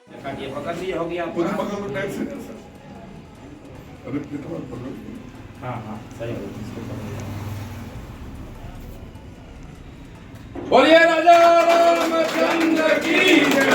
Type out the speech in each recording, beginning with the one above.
ये पकड़ लिए हो गया पूरी पकड़ लो टाइट से सर। अरे कितना पकड़। हाँ हाँ सही है, इसको पकड़ लिया। बोलिए राजा रामचंद्र की जय,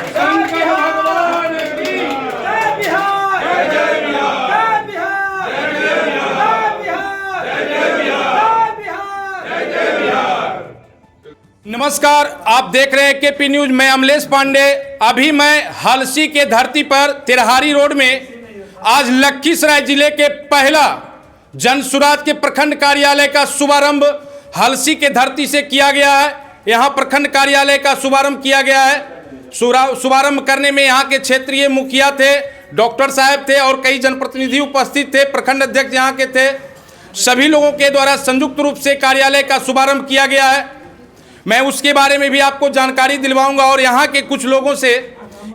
शंकर भगवान की जय बिहार, जय जय बिहार, जय बिहार, जय जय बिहार, जय बिहार, जय जय बिहार, जय बिहार। जय जय बिहार। नमस्कार, आप देख रहे हैं केपी न्यूज। मैं अमलेश पांडे। अभी मैं हलसी के धरती पर तिरहारी रोड में आज लखीसराय जिले के पहला जन सुराज के प्रखंड कार्यालय का शुभारंभ हलसी के धरती से किया गया है। यहाँ प्रखंड कार्यालय का शुभारंभ किया गया है। शुभारंभ करने में यहाँ के क्षेत्रीय मुखिया थे, डॉक्टर साहब थे और कई जनप्रतिनिधि उपस्थित थे। प्रखंड अध्यक्ष यहाँ के थे। सभी लोगों के द्वारा संयुक्त रूप से कार्यालय का शुभारंभ किया गया है। मैं उसके बारे में भी आपको जानकारी दिलवाऊंगा और यहाँ के कुछ लोगों से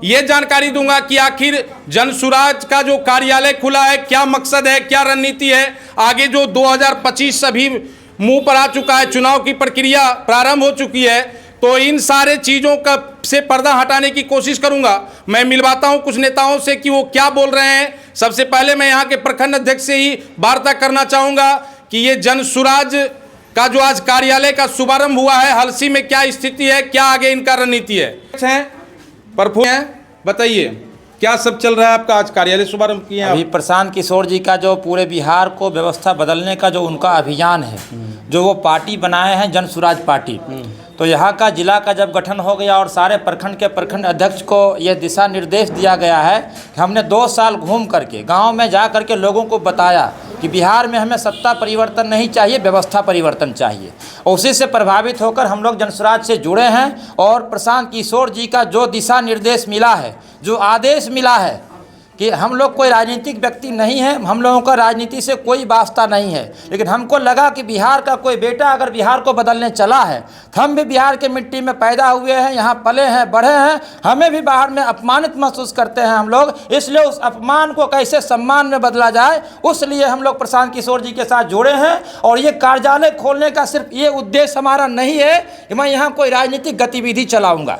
ये जानकारी दूंगा कि आखिर जन सुराज का जो कार्यालय खुला है, क्या मकसद है, क्या रणनीति है। आगे जो 2025 सभी मुंह पर आ चुका है, चुनाव की प्रक्रिया प्रारंभ हो चुकी है, तो इन सारे चीज़ों का से पर्दा हटाने की कोशिश करूंगा। मैं मिलवाता हूं कुछ नेताओं से कि वो क्या बोल रहे हैं। सबसे पहले मैं यहाँ के प्रखंड अध्यक्ष से ही वार्ता करना चाहूँगा कि ये जन सुराज का जो आज कार्यालय का शुभारंभ हुआ है, हलसी में क्या स्थिति है, क्या आगे इनका रणनीति है। बताइए क्या सब चल रहा है आपका? आज कार्यालय शुभारंभ किए हैं अभी प्रशांत किशोर जी का जो पूरे बिहार को व्यवस्था बदलने का जो उनका अभियान है, जो वो पार्टी बनाए हैं जन सुराज पार्टी, तो यहाँ का जिला का जब गठन हो गया और सारे प्रखंड के प्रखंड अध्यक्ष को ये दिशा निर्देश दिया गया है कि हमने 2 साल घूम करके गांव में जा करके लोगों को बताया कि बिहार में हमें सत्ता परिवर्तन नहीं चाहिए, व्यवस्था परिवर्तन चाहिए। उसी से प्रभावित होकर हम लोग जनसुराज से जुड़े हैं और प्रशांत किशोर जी का जो दिशा निर्देश मिला है, जो आदेश मिला है कि हम लोग कोई राजनीतिक व्यक्ति नहीं है, हम लोगों का राजनीति से कोई वास्ता नहीं है, लेकिन हमको लगा कि बिहार का कोई बेटा अगर बिहार को बदलने चला है, तो हम भी बिहार के मिट्टी में पैदा हुए हैं, यहाँ पले हैं, बढ़े हैं, हमें भी बाहर में अपमानित महसूस करते हैं हम लोग। इसलिए उस अपमान को कैसे सम्मान में बदला जाए, उसलिए हम लोग प्रशांत किशोर जी के साथ जुड़े हैं। और ये कार्यालय खोलने का सिर्फ ये उद्देश्य हमारा नहीं है कि मैं यहाँ कोई राजनीतिक गतिविधि चलाऊँगा।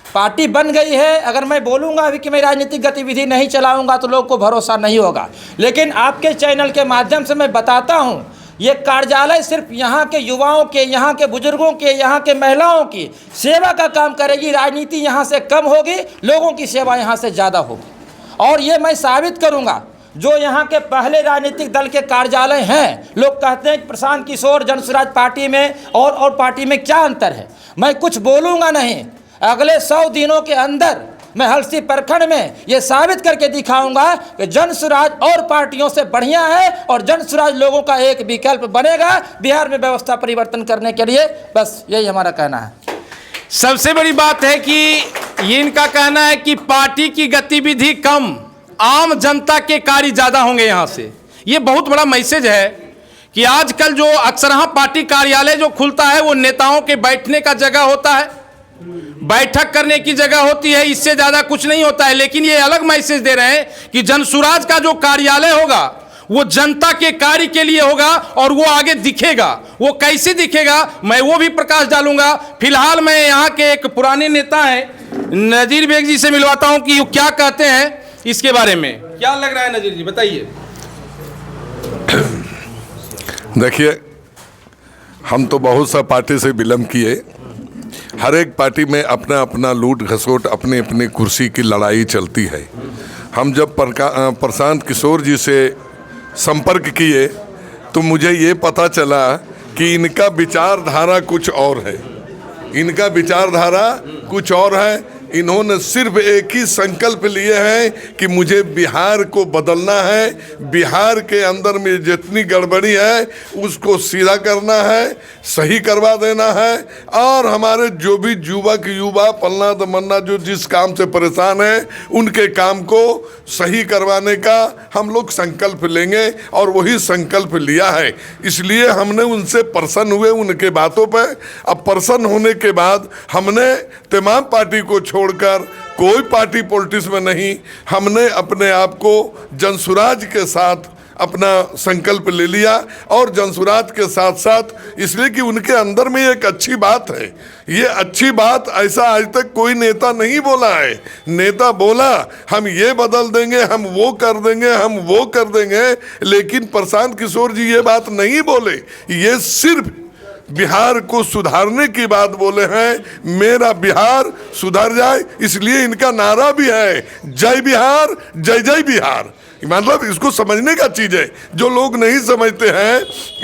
पार्टी बन गई है, अगर मैं बोलूँगा अभी कि मैं राजनीतिक गतिविधि नहीं चलाऊँगा तो लोग को भरोसा नहीं होगा। लेकिन आपके चैनल के माध्यम से मैं बताता हूँ, ये कार्यालय सिर्फ यहाँ के युवाओं के, यहाँ के बुजुर्गों के, यहाँ के महिलाओं की सेवा का काम करेगी। राजनीति यहाँ से कम होगी, लोगों की सेवा यहाँ से ज़्यादा होगी। और ये मैं साबित करूँगा। जो यहाँ के पहले राजनीतिक दल के कार्यालय हैं, लोग कहते हैं कि प्रशांत किशोर जन सुराज पार्टी में और पार्टी में क्या अंतर है। मैं कुछ बोलूँगा नहीं, अगले 100 दिनों के अंदर मैं हलसी प्रखंड में ये साबित करके दिखाऊंगा कि जन सुराज और पार्टियों से बढ़िया है और जन सुराज लोगों का एक विकल्प बनेगा बिहार में व्यवस्था परिवर्तन करने के लिए। बस यही हमारा कहना है। सबसे बड़ी बात है कि ये इनका कहना है कि पार्टी की गतिविधि कम, आम जनता के कार्य ज़्यादा होंगे यहाँ से। ये बहुत बड़ा मैसेज है कि आजकल जो अक्सर पार्टी कार्यालय जो खुलता है वो नेताओं के बैठने का जगह होता है, बैठक करने की जगह होती है, इससे ज़्यादा कुछ नहीं होता है। लेकिन ये अलग मैसेज दे रहे हैं कि जन सुराज का जो कार्यालय होगा वो जनता के कार्य के लिए होगा और वो आगे दिखेगा। वो कैसे दिखेगा मैं वो भी प्रकाश डालूंगा। फिलहाल मैं यहाँ के एक पुराने नेता हैं नजीर बेग जी से मिलवाता हूँ कि वो क्या कहते हैं इसके बारे में। क्या लग रहा है नजीर जी, बताइए। देखिए, हम तो बहुत सा पार्टी से विलम्ब किए। हर एक पार्टी में अपना अपना लूट घसोट, अपनी अपनी कुर्सी की लड़ाई चलती है। हम जब प्रशांत किशोर जी से संपर्क किए तो मुझे ये पता चला कि इनका विचारधारा कुछ और है। इनका विचारधारा कुछ और है। इन्होंने सिर्फ एक ही संकल्प लिए हैं कि मुझे बिहार को बदलना है, बिहार के अंदर में जितनी गड़बड़ी है उसको सीधा करना है, सही करवा देना है। और हमारे जो भी युवा पलना तमन्ना जो जिस काम से परेशान है उनके काम को सही करवाने का हम लोग संकल्प लेंगे और वही संकल्प लिया है। इसलिए हमने उनसे प्रसन्न हुए उनके बातों पर। अब प्रसन्न होने के बाद हमने तमाम पार्टी को छोड़कर, कोई पार्टी पॉलिटिक्स में नहीं, हमने अपने आप को जनसुराज के साथ अपना संकल्प ले लिया। और जनसुराज के साथ साथ इसलिए कि उनके अंदर में एक अच्छी बात है, ये अच्छी बात ऐसा आज तक कोई नेता नहीं बोला है। नेता बोला हम ये बदल देंगे, हम वो कर देंगे, हम वो कर देंगे, लेकिन प्रशांत किशोर जी ये बात नहीं बोले। ये सिर्फ बिहार को सुधारने की बात बोले हैं, मेरा बिहार सुधर जाए, इसलिए इनका नारा भी है जय बिहार, जय जय बिहार। मतलब इसको समझने का चीज है, जो लोग नहीं समझते हैं।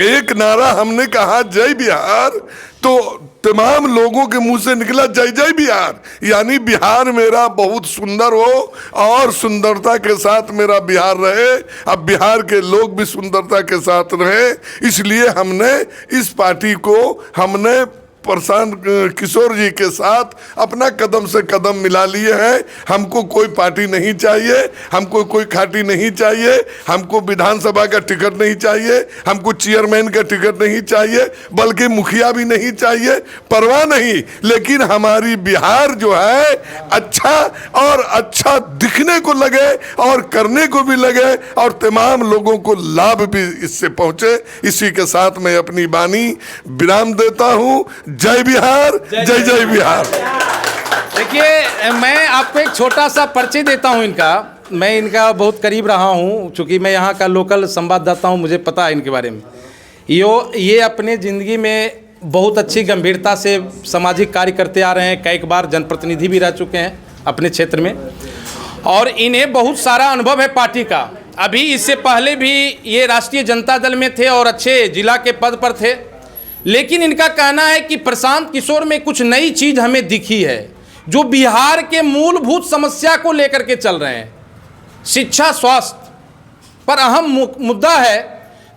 एक नारा हमने कहा जय बिहार, तो तमाम लोगों के मुंह से निकला जय जय बिहार, यानी बिहार मेरा बहुत सुंदर हो और सुंदरता के साथ मेरा बिहार रहे, अब बिहार के लोग भी सुंदरता के साथ रहे। इसलिए हमने इस पार्टी को हमने प्रशांत किशोर जी के साथ अपना कदम से कदम मिला लिए हैं। हमको कोई पार्टी नहीं चाहिए, हमको कोई खाटी नहीं चाहिए, हमको विधानसभा का टिकट नहीं चाहिए, हमको चेयरमैन का टिकट नहीं चाहिए, बल्कि मुखिया भी नहीं चाहिए, परवाह नहीं। लेकिन हमारी बिहार जो है अच्छा और अच्छा दिखने को लगे और करने को भी लगे और तमाम लोगों को लाभ भी इससे पहुंचे। इसी के साथ मैं अपनी वाणी विराम देता हूं। जय बिहार, जय जय बिहार। देखिए, मैं आपको एक छोटा सा परिचय देता हूं इनका। मैं इनका बहुत करीब रहा हूं, चूँकि मैं यहाँ का लोकल संवाददाता हूं, मुझे पता है इनके बारे में। ये अपने ज़िंदगी में बहुत अच्छी गंभीरता से सामाजिक कार्य करते आ रहे हैं, कई बार जनप्रतिनिधि भी रह चुके हैं अपने क्षेत्र में, और इन्हें बहुत सारा अनुभव है पार्टी का। अभी इससे पहले भी ये राष्ट्रीय जनता दल में थे और अच्छे जिला के पद पर थे, लेकिन इनका कहना है कि प्रशांत किशोर में कुछ नई चीज़ हमें दिखी है, जो बिहार के मूलभूत समस्या को लेकर के चल रहे हैं। शिक्षा, स्वास्थ्य पर अहम मुद्दा है,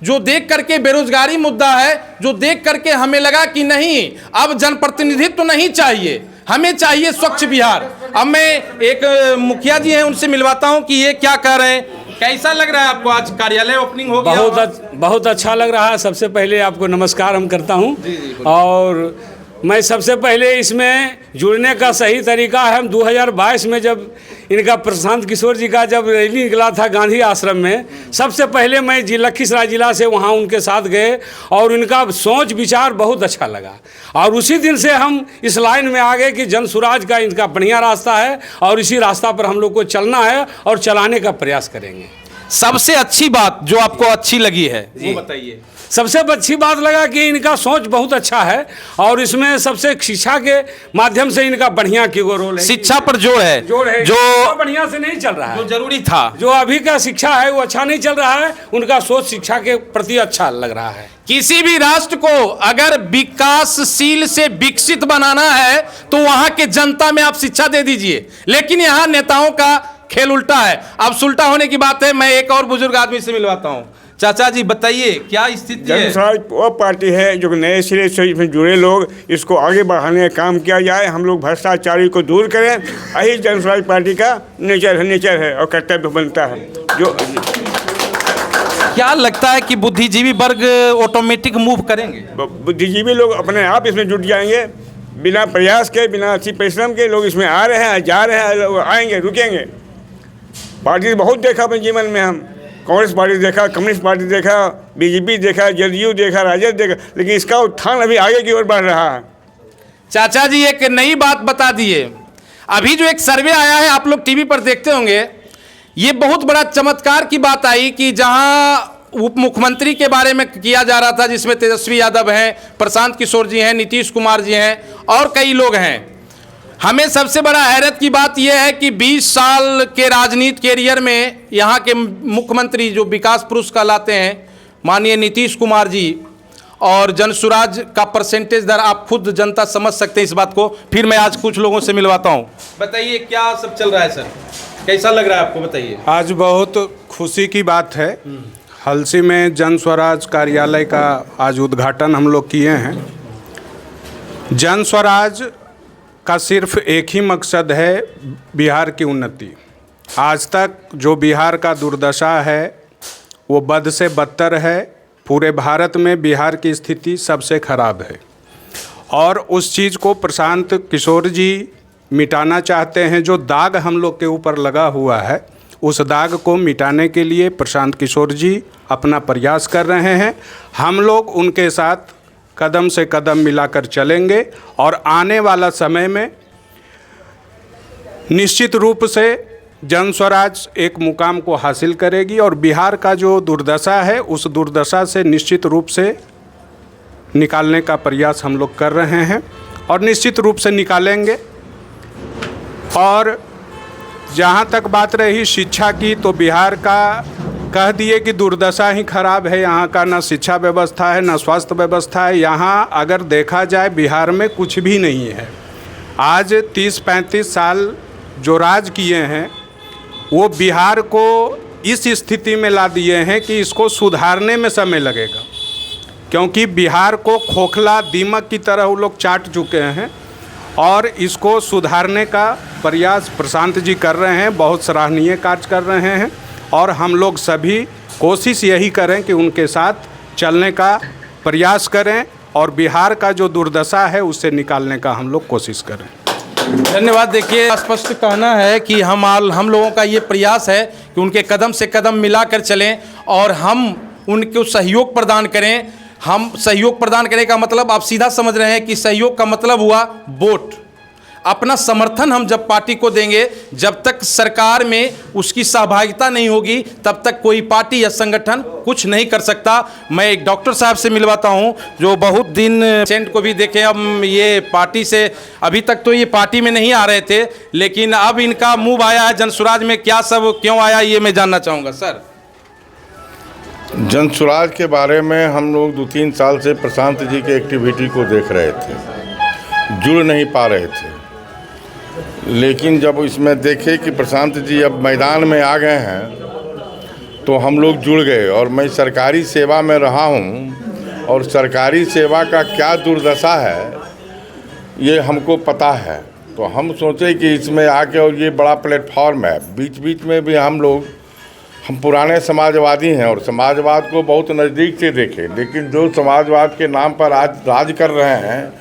जो देख करके बेरोजगारी मुद्दा है, जो देख करके हमें लगा कि नहीं, अब जनप्रतिनिधित्व तो नहीं चाहिए, हमें चाहिए स्वच्छ बिहार। अब मैं एक मुखिया जी हैं, उनसे मिलवाता हूं कि ये क्या कह रहे हैं। कैसा लग रहा है आपको? आज कार्यालय ओपनिंग हो गया। बहुत अच्छा लग रहा है। सबसे पहले आपको नमस्कार हम करता हूं। और मैं सबसे पहले इसमें जुड़ने का सही तरीका है, हम 2022 में जब इनका प्रशांत किशोर जी का जब रैली निकला था गांधी आश्रम में, सबसे पहले मैं लखीसराय जिला से वहां उनके साथ गए और उनका सोच विचार बहुत अच्छा लगा। और उसी दिन से हम इस लाइन में आ गए कि जनसुराज का इनका बढ़िया रास्ता है और इसी रास्ता पर हम लोग को चलना है और चलाने का प्रयास करेंगे। सबसे अच्छी बात जो आपको अच्छी लगी है वो बताइए। सबसे अच्छी बात लगा कि इनका सोच बहुत अच्छा है और इसमें सबसे शिक्षा के माध्यम से इनका बढ़िया की वो रोल है। शिक्षा पर जोर है जो बढ़िया से नहीं चल रहा है, जो जरूरी था। जो अभी का शिक्षा है वो अच्छा नहीं चल रहा है, उनका सोच शिक्षा के प्रति अच्छा लग रहा है। किसी भी राष्ट्र को अगर विकासशील से विकसित बनाना है तो वहां के जनता में आप शिक्षा दे दीजिए, लेकिन यहाँ नेताओं का खेल उल्टा है। अब सुलटा होने की बात है। मैं एक और बुजुर्ग आदमी से मिलवाता हूँ। चाचा जी बताइए क्या स्थिति है? जनसुराज वो पार्टी है जो नए सिरे से इसमें जुड़े लोग, इसको आगे बढ़ाने का काम किया जाए, हम लोग भ्रष्टाचारी को दूर करें। यही जनसुराज पार्टी का नेचर है और कर्तव्य बनता है। जो क्या लगता है कि बुद्धिजीवी वर्ग ऑटोमेटिक मूव करेंगे? बुद्धिजीवी लोग अपने आप इसमें जुट जाएंगे, बिना प्रयास के, बिना अच्छी परिश्रम के लोग इसमें आ रहे हैं, जा रहे हैं, आएंगे, रुकेंगे। पार्टी बहुत देखा अपने जीवन में, हम कांग्रेस पार्टी देखा, कम्युनिस्ट पार्टी देखा, बीजेपी देखा, जदयू देखा, राजद देखा, लेकिन इसका उत्थान अभी आगे की ओर बढ़ रहा है। चाचा जी एक नई बात बता दिए। अभी जो एक सर्वे आया है, आप लोग टीवी पर देखते होंगे, ये बहुत बड़ा चमत्कार की बात आई कि जहां उप मुख्यमंत्री के बारे में किया जा रहा था, जिसमें तेजस्वी यादव हैं, प्रशांत किशोर जी हैं, नीतीश कुमार जी हैं और कई लोग हैं। हमें सबसे बड़ा हैरत की बात यह है कि 20 साल के राजनीति कैरियर में यहाँ के मुख्यमंत्री जो विकास पुरुष कहलाते हैं, माननीय नीतीश कुमार जी, और जनसुराज का परसेंटेज दर आप खुद जनता समझ सकते हैं इस बात को। फिर मैं आज कुछ लोगों से मिलवाता हूँ। बताइए क्या सब चल रहा है सर, कैसा लग रहा है आपको? बताइए। आज बहुत खुशी की बात है, हलसी में जनस्वराज कार्यालय का आज उद्घाटन हम लोग किए हैं। जनस्वराज का सिर्फ एक ही मकसद है, बिहार की उन्नति। आज तक जो बिहार का दुर्दशा है वो बद से बदतर है। पूरे भारत में बिहार की स्थिति सबसे खराब है और उस चीज़ को प्रशांत किशोर जी मिटाना चाहते हैं। जो दाग हम लोग के ऊपर लगा हुआ है उस दाग को मिटाने के लिए प्रशांत किशोर जी अपना प्रयास कर रहे हैं। हम लोग उनके साथ कदम से कदम मिलाकर चलेंगे और आने वाला समय में निश्चित रूप से जन स्वराज एक मुकाम को हासिल करेगी और बिहार का जो दुर्दशा है उस दुर्दशा से निश्चित रूप से निकालने का प्रयास हम लोग कर रहे हैं और निश्चित रूप से निकालेंगे। और जहाँ तक बात रही शिक्षा की, तो बिहार का कह दिए कि दुर्दशा ही खराब है। यहाँ का ना शिक्षा व्यवस्था है, ना स्वास्थ्य व्यवस्था है। यहाँ अगर देखा जाए बिहार में कुछ भी नहीं है। आज 30-35 साल जो राज किए हैं वो बिहार को इस स्थिति में ला दिए हैं कि इसको सुधारने में समय लगेगा, क्योंकि बिहार को खोखला दीमक की तरह वो लोग चाट चुके हैं और इसको सुधारने का प्रयास प्रशांत जी कर रहे हैं। बहुत सराहनीय कार्य कर रहे हैं और हम लोग सभी कोशिश यही करें कि उनके साथ चलने का प्रयास करें और बिहार का जो दुर्दशा है उससे निकालने का हम लोग कोशिश करें। धन्यवाद। देखिए, स्पष्ट कहना है कि हम लोगों का ये प्रयास है कि उनके कदम से कदम मिलाकर चलें और हम उनको सहयोग प्रदान करें। हम सहयोग प्रदान करने का मतलब आप सीधा समझ रहे हैं कि सहयोग का मतलब हुआ वोट। अपना समर्थन हम जब पार्टी को देंगे, जब तक सरकार में उसकी सहभागिता नहीं होगी तब तक कोई पार्टी या संगठन कुछ नहीं कर सकता। मैं एक डॉक्टर साहब से मिलवाता हूं जो बहुत दिन पेशेंट को भी देखे। हम ये पार्टी से अभी तक तो ये पार्टी में नहीं आ रहे थे, लेकिन अब इनका मूव आया है जनसुराज में। क्या सब क्यों आया ये मैं जानना चाहूँगा सर। जनसुराज के बारे में हम लोग 2-3 साल से प्रशांत जी के एक्टिविटी को देख रहे थे, जुड़ नहीं पा रहे थे। लेकिन जब इसमें देखे कि प्रशांत जी अब मैदान में आ गए हैं तो हम लोग जुड़ गए। और मैं सरकारी सेवा में रहा हूं और सरकारी सेवा का क्या दुर्दशा है ये हमको पता है। तो हम सोचे कि इसमें आके, और ये बड़ा प्लेटफॉर्म है, बीच बीच में भी हम पुराने समाजवादी हैं और समाजवाद को बहुत नज़दीक से देखे, लेकिन जो समाजवाद के नाम पर आज राज कर रहे हैं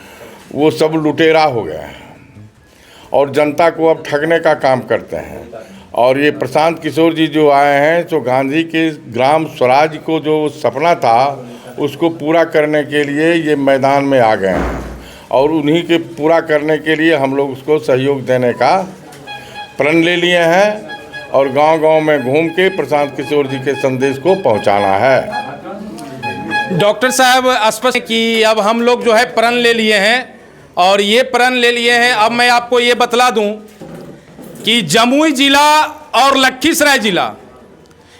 वो सब लुटेरा हो गए हैं और जनता को अब ठगने का काम करते हैं। और ये प्रशांत किशोर जी जो आए हैं तो गांधी के ग्राम स्वराज को जो सपना था उसको पूरा करने के लिए ये मैदान में आ गए हैं और उन्हीं के पूरा करने के लिए हम लोग उसको सहयोग देने का प्रण ले लिए हैं और गांव-गांव में घूम के प्रशांत किशोर जी के संदेश को पहुंचाना है। डॉक्टर साहब, स्पष्ट कि अब हम लोग जो है प्रण ले लिए हैं और ये प्रण ले लिए हैं। अब मैं आपको ये बतला दूं कि जमुई जिला और लखीसराय जिला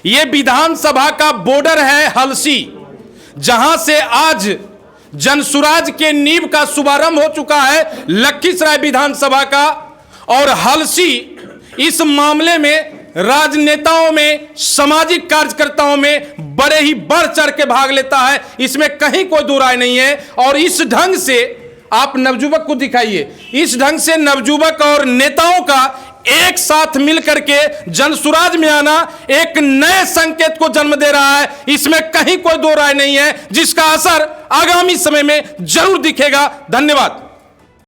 ये विधानसभा का बॉर्डर है हलसी, जहां से आज जनसुराज के नींव का शुभारंभ हो चुका है लखीसराय विधानसभा का। और हलसी इस मामले में राजनेताओं में, सामाजिक कार्यकर्ताओं में बड़े ही बढ़ चढ़ के भाग लेता है, इसमें कहीं कोई दो राय नहीं है। और इस ढंग से आप नवजुवक को दिखाइए, इस ढंग से नवजुवक और नेताओं का एक साथ मिलकर के जनसुराज में आना एक नए संकेत को जन्म दे रहा है, इसमें कहीं कोई दो राय नहीं है, जिसका असर आगामी समय में जरूर दिखेगा। धन्यवाद।